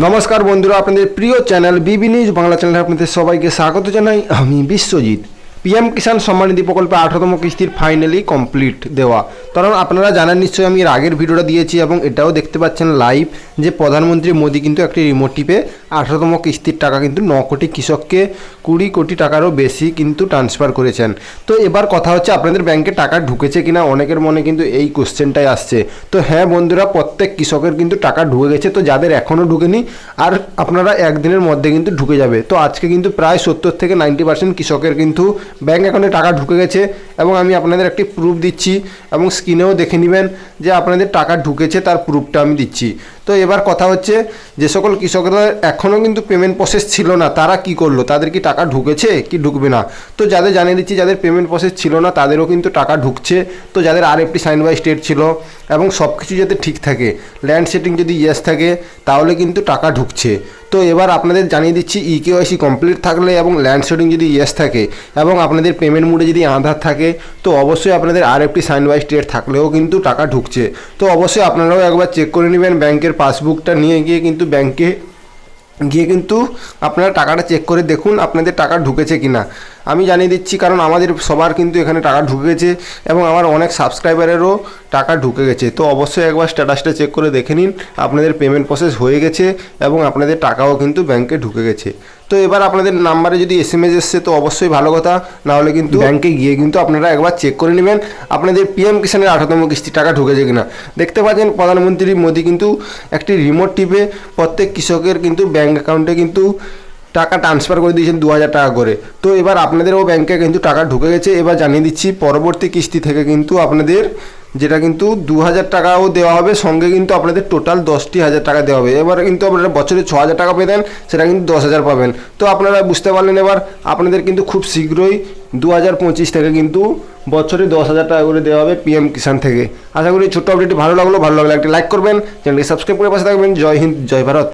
নমস্কার বন্ধুরা, আপনাদের প্রিয় চ্যানেল বিবি নিউজ বাংলা চ্যানেলে আপনাদের সবাইকে স্বাগত জানাই। আমি বিশ্বজিৎ। পিএম কিষাণ সম্মান নিধি প্রকল্পে 18তম কিস্তির ফাইনালি কমপ্লিট দেওয়া। কারণ আপনারা জানেন নিশ্চয়ই, আমি এর আগের ভিডিওটা দিয়েছি এবং এটাও দেখতে পাচ্ছেন লাইভ, যে প্রধানমন্ত্রী মোদী কিন্তু একটি রিমোট টিপে 18তম কিস্তির টাকা কিন্তু 9 কোটি কৃষককে 20 কোটি টাকারও বেশি কিন্তু ট্রান্সফার করেছেন। তো এবার কথা হচ্ছে, আপনাদের ব্যাংকে টাকা ঢুকেছে কিনা, অনেকের মনে কিন্তু এই কোশ্চেনটাই আসছে। তো হ্যাঁ বন্ধুরা, প্রত্যেক কৃষকের কিন্তু টাকা ঢুকে গেছে। তো যাদের এখনও ঢুকেনি, আর আপনারা একদিনের মধ্যে কিন্তু ঢুকে যাবে। তো আজকে কিন্তু প্রায় 70 থেকে 90% কৃষকের কিন্তু ব্যাঙ্ক অ্যাকাউন্টে টাকা ঢুকে গেছে এবং আমি আপনাদের একটি প্রুফ দিচ্ছি এবং স্ক্রিনেও দেখে নেবেন যে আপনাদের টাকা ঢুকেছে, তার প্রুফটা আমি দিচ্ছি। তো এবার কথা হচ্ছে, যে সকল কৃষকরা এখনও কিন্তু পেমেন্ট প্রসেস ছিল না, তারা কি করলো, তাদের কি টাকা ঢুকেছে কি ঢুকবে না? তো যাদের জানিয়ে দিচ্ছি, যাদের পেমেন্ট প্রসেস ছিল না তাদেরও কিন্তু টাকা ঢুকছে। তো যাদের আরএফটি সাইন বাই স্টেট ছিল এবং সব কিছু যাতে ঠিক থাকে, ল্যান্ড সেটিং যদি ইয়েস থাকে, তাহলে কিন্তু টাকা ঢুকছে। তো এবার আপনাদের জানিয়ে দিচ্ছি, ইকেওয়াইসি কমপ্লিট থাকলে এবং ল্যান্ড সেটিং যদি ইয়েস থাকে এবং আপনাদের পেমেন্ট মোডে যদি আধার থাকে, তো অবশ্যই আপনাদের আরএফটি সাইন বাই স্টেট থাকলেও কিন্তু টাকা ঢুকছে। তো অবশ্যই আপনারাও একবার চেক করে নেবেন, ব্যাংকের পাসবুকটা নিয়ে গিয়ে কিন্তু ব্যাংকে গিয়ে কিন্তু আপনারা টাকাটা চেক করে দেখুন আপনাদের টাকা ঢুকেছে কি না। আমি জানিয়ে দিচ্ছি, কারণ আমাদের সবার কিন্তু এখানে টাকা ঢুকে গেছে এবং আমার অনেক সাবস্ক্রাইবারেরও টাকা ঢুকে গেছে। তো অবশ্যই একবার স্ট্যাটাসটা চেক করে দেখে নিন আপনাদের পেমেন্ট প্রসেস হয়ে গেছে এবং আপনাদের টাকাও কিন্তু ব্যাংকে ঢুকে গেছে। তো এবার আপনাদের নাম্বারে যদি এসএমএস এসছে তো অবশ্যই ভালো কথা, নাহলে কিন্তু ব্যাংকে গিয়ে কিন্তু আপনারা একবার চেক করে নেবেন আপনাদের পিএম কিষাণের 18তম কিস্তি টাকা ঢুকেছে কিনা। দেখতে পাচ্ছেন প্রধানমন্ত্রী মোদী কিন্তু একটি রিমোট টিপে প্রত্যেক কৃষকের কিন্তু ব্যাংক অ্যাকাউন্টে কিন্তু টাকা ট্রান্সফার করে দিয়েছেন 2000 টাকা করে। তো এবার আপনাদেরও ব্যাংকে কিন্তু টাকা ঢুকে গেছে। এবার জানিয়ে দিচ্ছি, পরবর্তী কিস্তি থেকে কিন্তু আপনাদের যেটা কিন্তু 2000 টাকাও দেওয়া হবে, সঙ্গে কিন্তু আপনাদের টোটাল 10,000 টাকা দেওয়া হবে। এবার কিন্তু আপনারা বছরে 6000 টাকা পেতেন, সেটা কিন্তু 10,000 পাবেন। তো আপনারা বুঝতে পারলেন, এবার আপনাদের কিন্তু খুব শীঘ্রই 2025 থেকে কিন্তু বছরে 10,000 টাকা করে দেওয়া হবে পিএম কিষাণ থেকে। আশা করি ছোট্ট আপডেটটি ভালো লাগলে একটি লাইক করবেন, চ্যানেলটি সাবস্ক্রাইব করে পাশে থাকবেন। জয় হিন্দ, জয় ভারত।